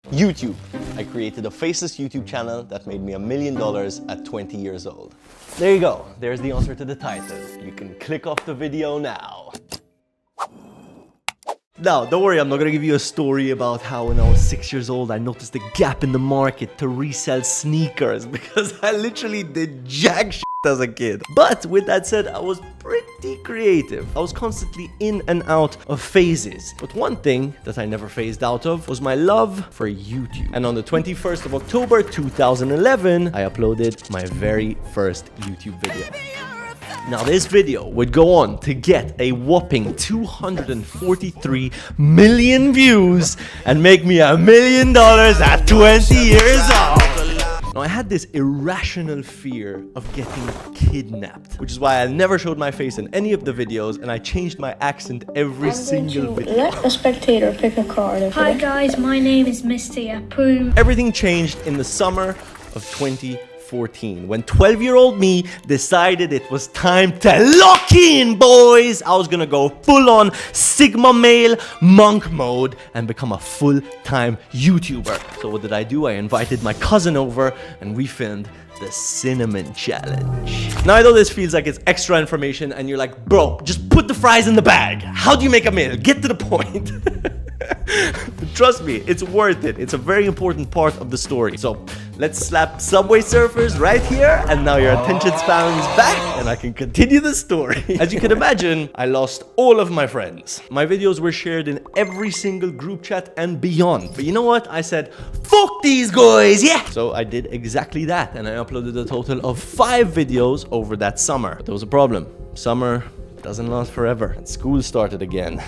YouTube. I created a faceless YouTube channel that made me $1 million at 20 years old. There you go. There's the answer to the title. You can click off the video now. Now, don't worry, I'm not gonna give you a story about how when I was 6 years old I noticed a gap in the market to resell sneakers, because I literally did jack shit as a kid. But with that said, I was pretty creative. I was constantly in and out of phases. But one thing that I never phased out of was my love for YouTube. And on the 21st of October 2011, I uploaded my very first YouTube video. Now this video would go on to get a whopping 243 million views and make me $1 million at 20 years old. Now I had this irrational fear of getting kidnapped, which is why I never showed my face in any of the videos, and I changed my accent every single video. Let a spectator pick a card. Okay? Hi guys, my name is Mr. Yapu. Everything changed in the summer of 2014 when 12-year-old me decided it was time to lock in, boys. I was gonna go full-on Sigma male monk mode and become a full-time YouTuber. So what did I do? I invited my cousin over and we filmed the Cinnamon Challenge. Now I know this feels like it's extra information and you're like, bro, just put the fries in the bag. How do you make a meal? Get to the point. Trust me, it's worth it. It's a very important part of the story. So let's slap Subway Surfers right here, and now your attention span is back and I can continue the story. As you can imagine, I lost all of my friends. My videos were shared in every single group chat and beyond. But you know what? I said, fuck these guys, yeah! So I did exactly that, and I uploaded a total of 5 videos over that summer. But there was a problem. Summer doesn't last forever, and school started again.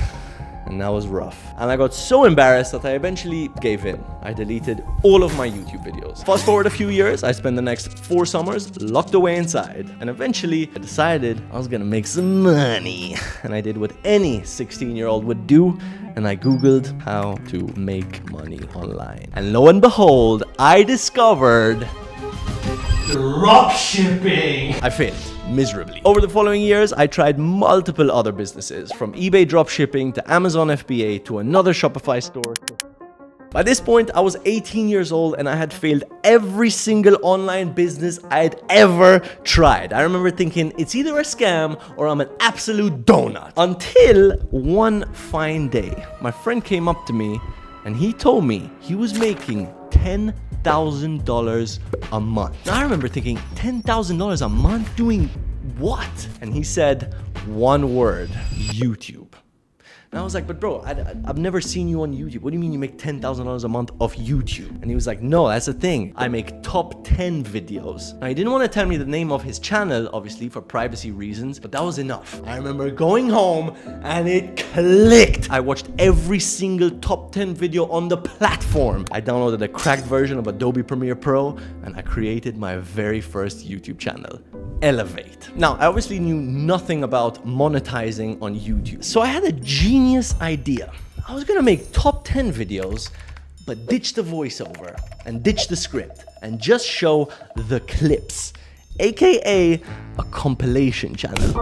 And that was rough. And I got so embarrassed that I eventually gave in. I deleted all of my YouTube videos. Fast forward a few years, I spent the next 4 summers locked away inside. And eventually, I decided I was gonna make some money. And I did what any 16-year-old would do, and I Googled how to make money online. And lo and behold, I discovered dropshipping. I failed miserably. Over the following years, I tried multiple other businesses, from eBay dropshipping to Amazon FBA to another Shopify store. By this point, I was 18 years old and I had failed every single online business I had ever tried. I remember thinking, it's either a scam or I'm an absolute donut. Until one fine day, my friend came up to me and he told me he was making $10,000 a month. Now I remember thinking, $10,000 a month doing what? And he said one word: YouTube. And I was like, but bro, I've never seen you on YouTube. What do you mean you make $10,000 a month off YouTube? And he was like, no, that's the thing. I make top 10 videos. Now, he didn't want to tell me the name of his channel, obviously, for privacy reasons, but that was enough. I remember going home and it clicked. I watched every single top 10 video on the platform. I downloaded a cracked version of Adobe Premiere Pro and I created my very first YouTube channel, Elevate. Now, I obviously knew nothing about monetizing on YouTube. So I had a genius idea. I was gonna make top 10 videos, but ditch the voiceover and ditch the script and just show the clips, aka a compilation channel.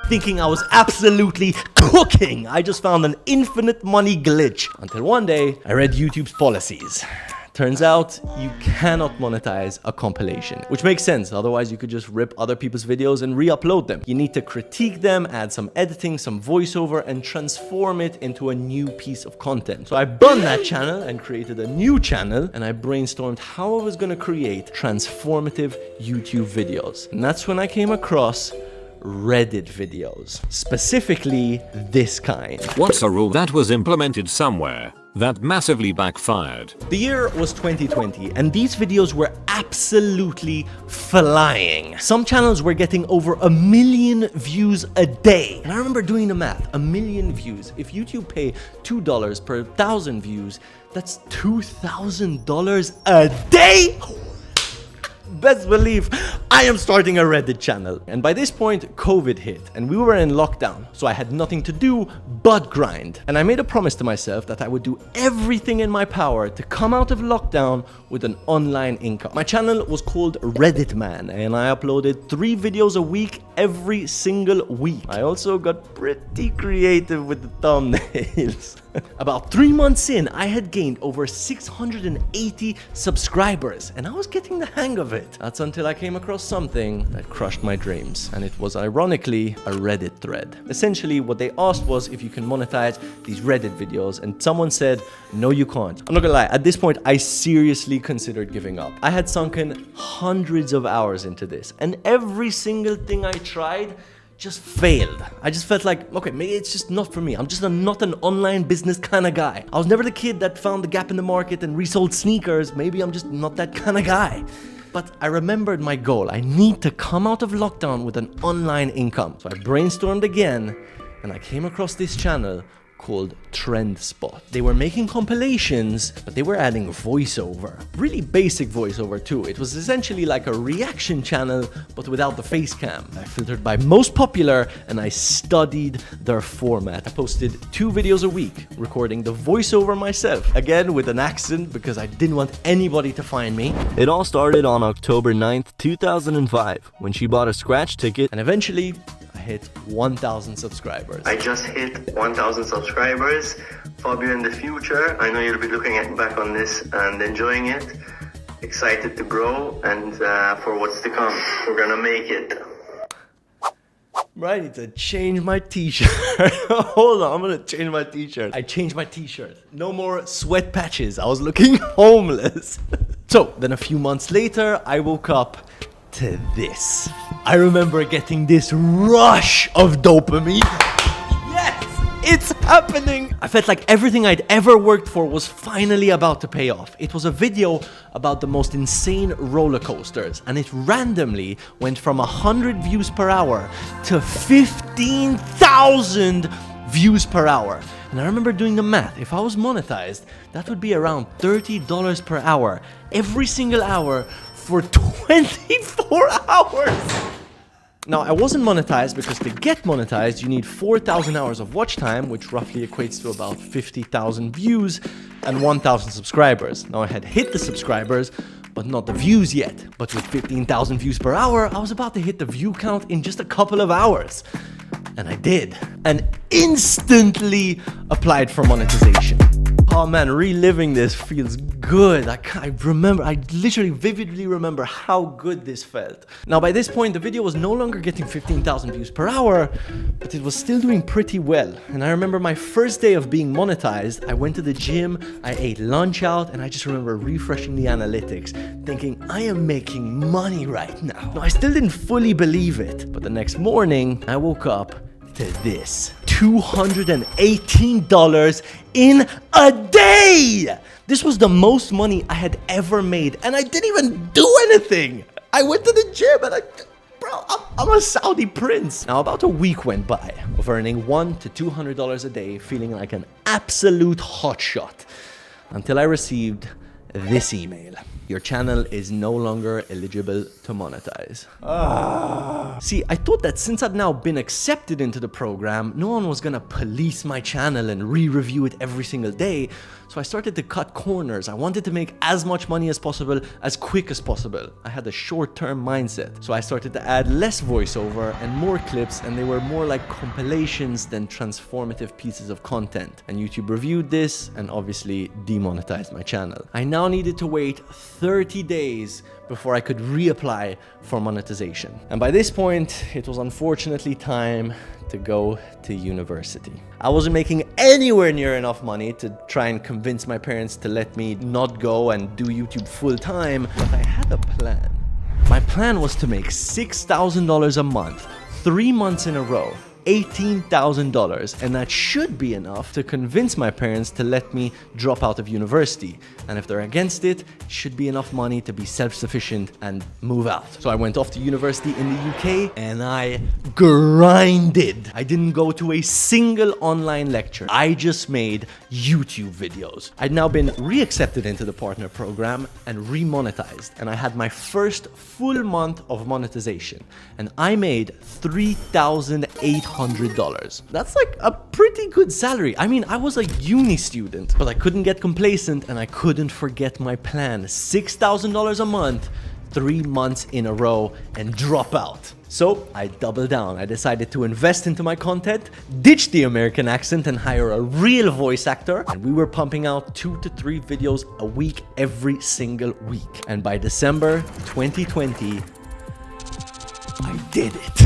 Thinking I was absolutely cooking, I just found an infinite money glitch. Until one day, I read YouTube's policies. Turns out you cannot monetize a compilation, which makes sense. Otherwise, you could just rip other people's videos and re-upload them. You need to critique them, add some editing, some voiceover, and transform it into a new piece of content. So I burned that channel and created a new channel, and I brainstormed how I was gonna create transformative YouTube videos. And that's when I came across Reddit videos, specifically this kind. What's a rule that was implemented somewhere that massively backfired? The year was 2020 and these videos were absolutely flying. Some channels were getting over 1 million views a day. And I remember doing the math, 1 million views. If YouTube pay $2 per 1,000 views, that's $2,000 a day? Best believe I am starting a Reddit channel. And by this point, COVID hit and we were in lockdown. So I had nothing to do but grind. And I made a promise to myself that I would do everything in my power to come out of lockdown with an online income. My channel was called Reddit Man and I uploaded 3 videos a week every single week. I also got pretty creative with the thumbnails. About 3 months in, I had gained over 680 subscribers, and I was getting the hang of it. That's until I came across something that crushed my dreams, and it was ironically a Reddit thread. Essentially, what they asked was if you can monetize these Reddit videos, and someone said, no, you can't. I'm not gonna lie, at this point, I seriously considered giving up. I had sunken hundreds of hours into this, and every single thing I tried just failed. I just felt like, okay, maybe it's just not for me. I'm just not an online business kind of guy. I was never the kid that found the gap in the market and resold sneakers. Maybe I'm just not that kind of guy. But I remembered my goal. I need to come out of lockdown with an online income. So I brainstormed again, and I came across this channel called TrendSpot. They were making compilations, but they were adding voiceover. Really basic voiceover too. It was essentially like a reaction channel, but without the face cam. I filtered by most popular, and I studied their format. I posted 2 videos a week, recording the voiceover myself. Again, with an accent, because I didn't want anybody to find me. It all started on October 9th, 2005, when she bought a scratch ticket, and eventually, hit 1,000 subscribers. I just hit 1,000 subscribers. Fabio, in the future, I know you'll be looking back on this and enjoying it. Excited to grow and for what's to come. We're gonna make it. Right, I need to change my t-shirt. Hold on, I'm gonna change my t-shirt. I changed my t-shirt. No more sweat patches. I was looking homeless. So, then a few months later, I woke up to this. I remember getting this rush of dopamine. Yes, it's happening. I felt like everything I'd ever worked for was finally about to pay off. It was a video about the most insane roller coasters, and it randomly went from 100 views per hour to 15,000 views per hour. And I remember doing the math. If I was monetized, that would be around $30 per hour, every single hour for 24 hours. Now, I wasn't monetized because to get monetized, you need 4,000 hours of watch time, which roughly equates to about 50,000 views and 1,000 subscribers. Now, I had hit the subscribers, but not the views yet. But with 15,000 views per hour, I was about to hit the view count in just a couple of hours. And I did. And instantly applied for monetization. Oh man, reliving this feels good. I literally vividly remember how good this felt. Now by this point, the video was no longer getting 15,000 views per hour, but it was still doing pretty well. And I remember my first day of being monetized, I went to the gym, I ate lunch out, and I just remember refreshing the analytics, thinking, I am making money right now. Now I still didn't fully believe it, but the next morning, I woke up to this. $218 in a day! This was the most money I had ever made, and I didn't even do anything! I went to the gym and I'm a Saudi prince. Now about a week went by of earning $100 to $200 a day, feeling like an absolute hotshot, until I received this email. Your channel is no longer eligible to monetize. See, I thought that since I'd now been accepted into the program, no one was gonna police my channel and re-review it every single day. So I started to cut corners. I wanted to make as much money as possible, as quick as possible. I had a short-term mindset. So I started to add less voiceover and more clips, and they were more like compilations than transformative pieces of content. And YouTube reviewed this and obviously demonetized my channel. I now needed to wait 30 days before I could reapply for monetization. And by this point, it was unfortunately time to go to university. I wasn't making anywhere near enough money to try and convince my parents to let me not go and do YouTube full time, but I had a plan. My plan was to make $6,000 a month, 3 months in a row, $18,000, and that should be enough to convince my parents to let me drop out of university. And if they're against it, it should be enough money to be self-sufficient and move out. So I went off to university in the UK and I grinded. I didn't go to a single online lecture. I just made YouTube videos. I'd now been re-accepted into the partner program and re-monetized, and I had my first full month of monetization, and I made $3,800. That's like a pretty good salary. I mean, I was a uni student, but I couldn't get complacent and I couldn't forget my plan. $6,000 a month, 3 months in a row, and drop out. So I doubled down. I decided to invest into my content, ditch the American accent and hire a real voice actor. And we were pumping out 2 to 3 videos a week every single week. And by December 2020, I did it.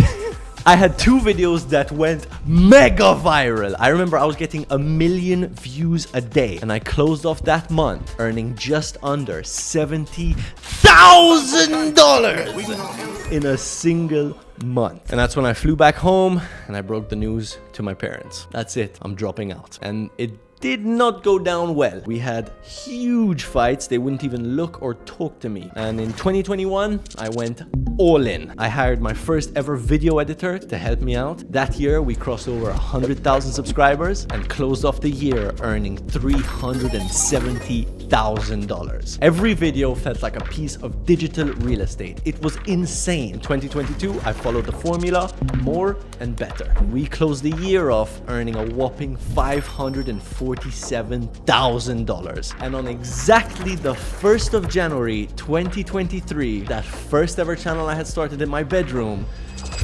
I had 2 videos that went mega viral. I remember I was getting 1 million views a day, and I closed off that month earning just under $70,000 in a single month. And that's when I flew back home and I broke the news to my parents. That's it, I'm dropping out. And it did not go down well. We had huge fights. They wouldn't even look or talk to me. And in 2021, I went all in. I hired my first ever video editor to help me out. That year, we crossed over 100,000 subscribers and closed off the year earning $370,000. Every video felt like a piece of digital real estate. It was insane. In 2022, I followed the formula, more and better. We closed the year off earning a whopping $547,000. And on exactly the 1st of January 2023, that first ever channel I had started in my bedroom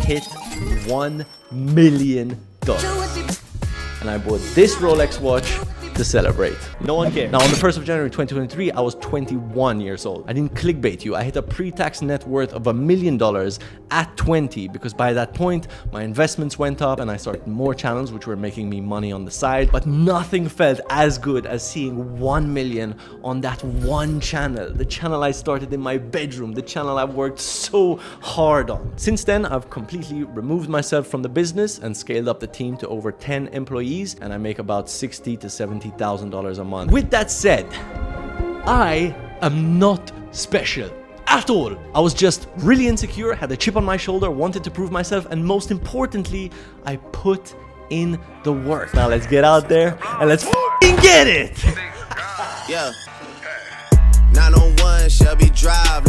hit $1 million. And I bought this Rolex watch to celebrate. No one cared. Now, on the 1st of January 2023, I was 21 years old. I didn't clickbait you. I hit a pre-tax net worth of $1 million at 20 because by that point, my investments went up and I started more channels which were making me money on the side. But nothing felt as good as seeing 1 million on that one channel. The channel I started in my bedroom, the channel I've worked so hard on. Since then, I've completely removed myself from the business and scaled up the team to over 10 employees, and I make about $60,000 to $70,000 a month. With that said, I am not special at all. I was just really insecure, had a chip on my shoulder, wanted to prove myself, and most importantly, I put in the work. Now let's get out there and let's f***ing get it! Yeah. 901 Shelby Drive.